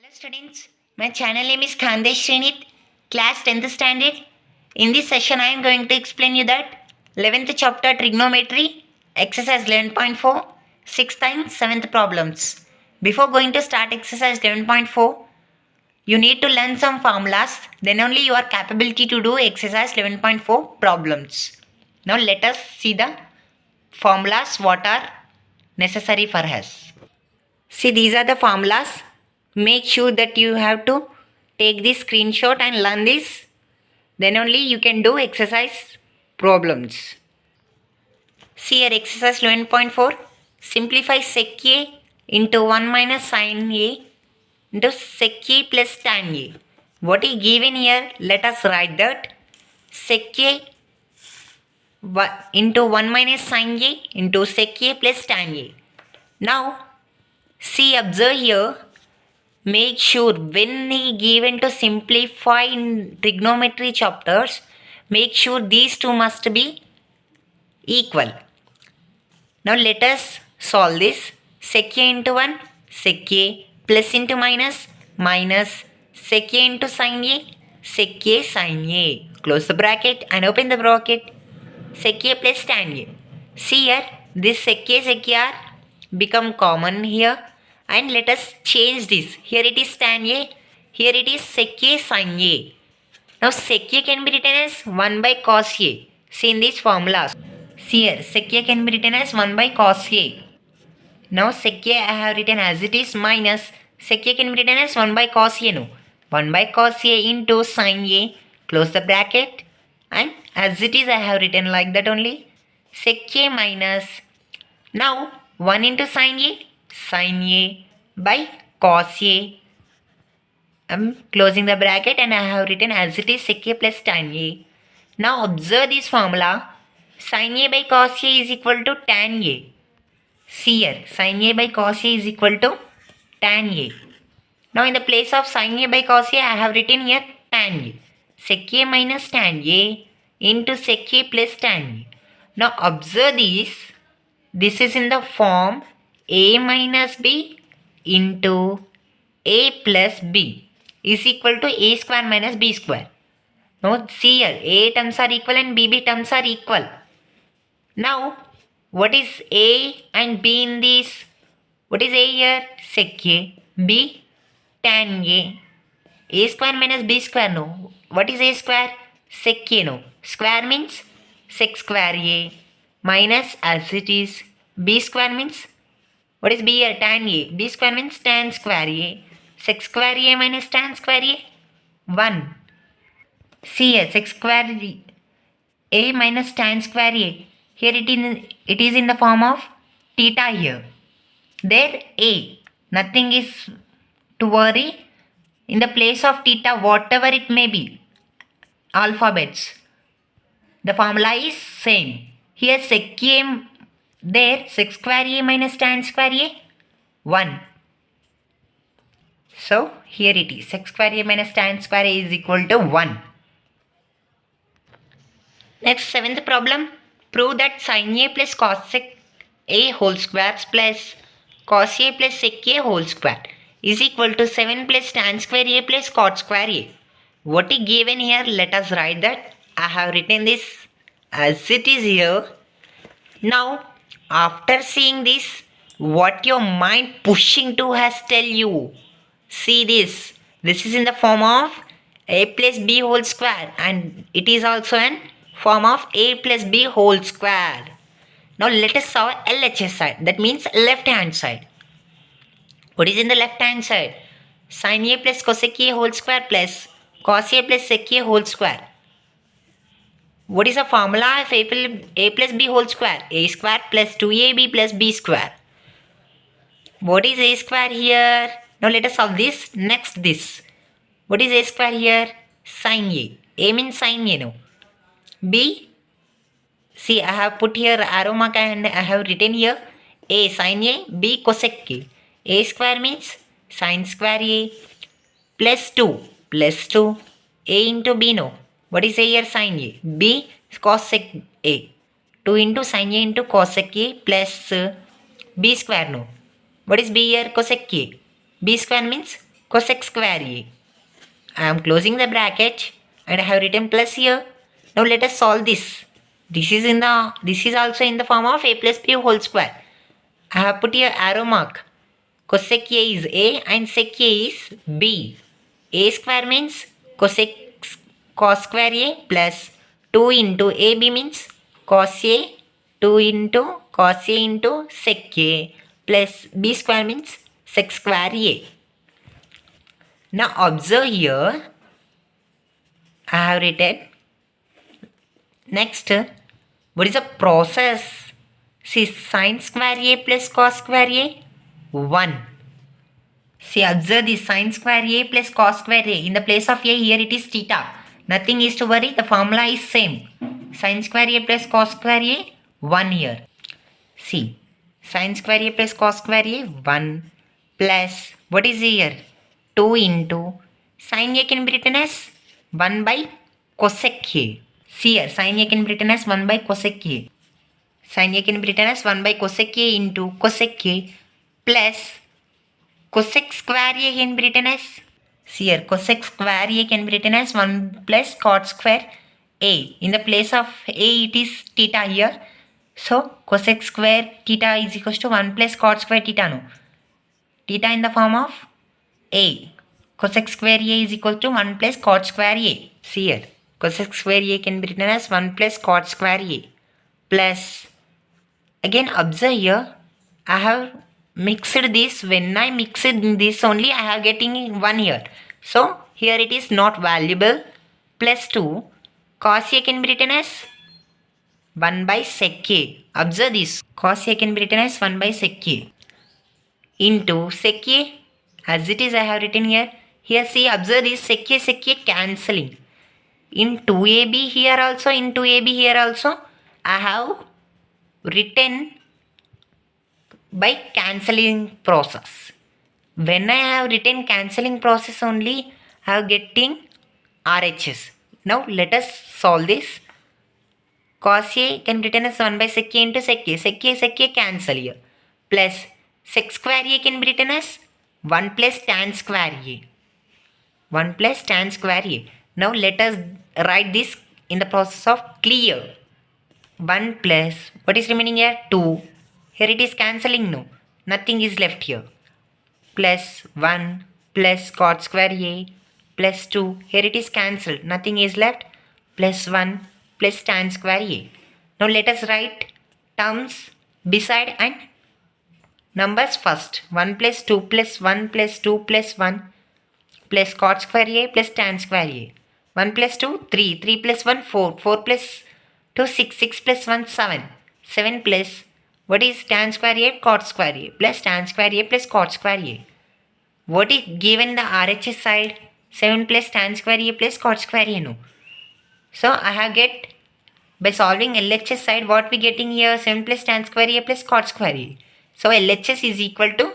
Hello students, my channel name is Khandesh Srinit, class 10th standard. In this session I am going to explain you that 11th chapter trigonometry, exercise 11.4, 6th and 7th problems. Before going to start exercise 11.4, you need to learn some formulas, then only you are capability to do exercise 11.4 problems. Now let us see the formulas what are necessary for us. See, these are the formulas. Make sure that you have to take this screenshot and learn this. Then only you can do exercise problems. See here, exercise 11.4. Simplify sec A into 1 minus sin A into sec A plus tan A. What is given here? Let us write that sec A into 1 minus sin A into sec A plus tan A. Now, see, observe here. Make sure when he given to simplify in trigonometry chapters, make sure these two must be equal. Now let us solve this. Sec A into 1, sec A plus into minus, minus sec A into sin A, sec A sin A. Close the bracket and open the bracket. Sec A plus tan A. See here, this sec A are become common here. And let us change this. Here it is tan A. Here it is sec A sin A. Now sec A can be written as 1 by cos A. See in these formulas. See here, sec A can be written as 1 by cos A. Now sec A I have written as it is minus sec A can be written as 1 by cos A. No. 1 by cos A into sin A. Close the bracket. And as it is I have written like that only. Sec A minus. Now 1 into sin A. Sin A by cos A. I'm closing the bracket and I have written as it is sec A plus tan A. Now observe this formula. Sin A by cos A is equal to tan A. See here, sin A by cos A is equal to tan A. Now in the place of sin A by cos A, I have written here tan A. Sec A minus tan A into sec A plus tan A. Now observe this. This is in the form A minus B into A plus B is equal to A square minus B square. Now see here, A terms are equal and B terms are equal. Now what is A and B in this? What is A here? Sec A. B tan A. A square minus B square, no. What is A square? Sec A, no. Square means sec square A minus as it is B square means, what is B here? Tan A. B square means tan square A. Sec square A minus tan square A, 1. See here, sec square A minus tan square A. Here it is in the form of theta here. There A. Nothing is to worry. In the place of theta, whatever it may be, alphabets, the formula is same. Here sec A, there sec square A minus tan square A, 1. So here it is, sec square A minus tan square A is equal to 1. Next, 7th problem. Prove that sin A plus cos A whole square plus cos A plus sec A whole square is equal to 7 plus tan square A plus cot square A. What is given here? Let us write that. I have written this as it is here. Now, after seeing this, what your mind pushing to has tell you. See this. This is in the form of A plus B whole square and it is also in form of A plus B whole square. Now let us solve LHS side. That means left hand side. What is in the left hand side? Sin A plus cosec A whole square plus cos A plus sec A whole square. What is the formula of A plus B whole square? A square plus 2AB plus B square. What is A square here? Now let us solve this. Next this. What is A square here? Sin A. A means sin A, no. B. See, I have put here arrow mark and I have written here A sin A, B cosec A. A square means sin square A plus 2 plus 2. A into B, no. What is A here? Sin A. B cosec A. 2 into sin A into cosec A plus B square, no. What is B here? Cosec A. B square means cosec square A. I am closing the bracket and I have written plus here. Now let us solve this. This is also in the form of a plus b whole square. I have put here arrow mark. Cosec A is A and sec A is B. A square means cos square A plus 2 into AB means cos A, 2 into cos A into sec A plus B square means sec square A. Now observe here, I have written next, what is the process? See, sin square A plus cos square A, 1. See, observe this, sin square A plus cos square A. In the place of A, here it is theta. Nothing is to worry, the formula is same. Sin square A plus cos square A, 1 here. See, sin square A plus cos square A, 1 plus, what is here? 2 into, sin A can be written as 1 by cosec A. See here, sin A can be written as 1 by cosec A. Sin A can be written as 1 by cosec A into cosec A plus cosec square A can be written as, see here, cosec square A can be written as 1 plus cot square A. In the place of A, it is theta here. So, cosec square theta is equals to 1 plus cot square theta, no. Theta in the form of A. Cosec square A is equal to 1 plus cot square A. See here, cosec square A can be written as 1 plus cot square A plus, again observe here, I have mixed this. When I mixed this only, I have getting 1 here. So, here it is not valuable. Plus 2, cos A can be written as 1 by sec A. Observe this, cos A can be written as 1 by sec A into sec A. As it is, I have written here. Here see, observe this, sec A cancelling. In 2AB here also, in 2AB here also, I have written by cancelling process. When I have written cancelling process only, I have getting RHS. Now let us solve this. Cos A can be written as 1 by sec A into sec A. Sec A cancel here. Plus sec square A can be written as 1 plus tan square A. 1 plus tan square A. Now let us write this in the process of clear. 1 plus, what is remaining here? 2. Here it is cancelling, no. Nothing is left here. Plus 1 plus cot square A plus 2. Here it is cancelled. Nothing is left. Plus 1 plus tan square A. Now let us write terms beside and numbers first. 1 plus 2 plus 1 plus 2 plus 1 plus cot square A plus tan square A. 1 plus 2, 3. 3 plus 1, 4. 4 plus 2, 6. 6 plus 1, 7. 7 plus, what is tan square A? Cot square A plus tan square A plus cot square A. What is given the RHS side? 7 plus tan square A plus cot square A, no. So, I have get, by solving LHS side, what we getting here? 7 plus tan square A plus cot square A. So, LHS is equal to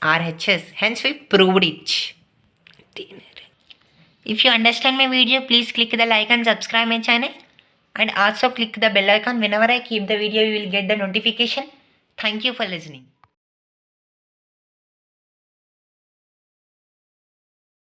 RHS. Hence, we proved it. If you understand my video, please click the like and subscribe my channel. And also click the bell icon. Whenever I keep the video, you will get the notification. Thank you for listening.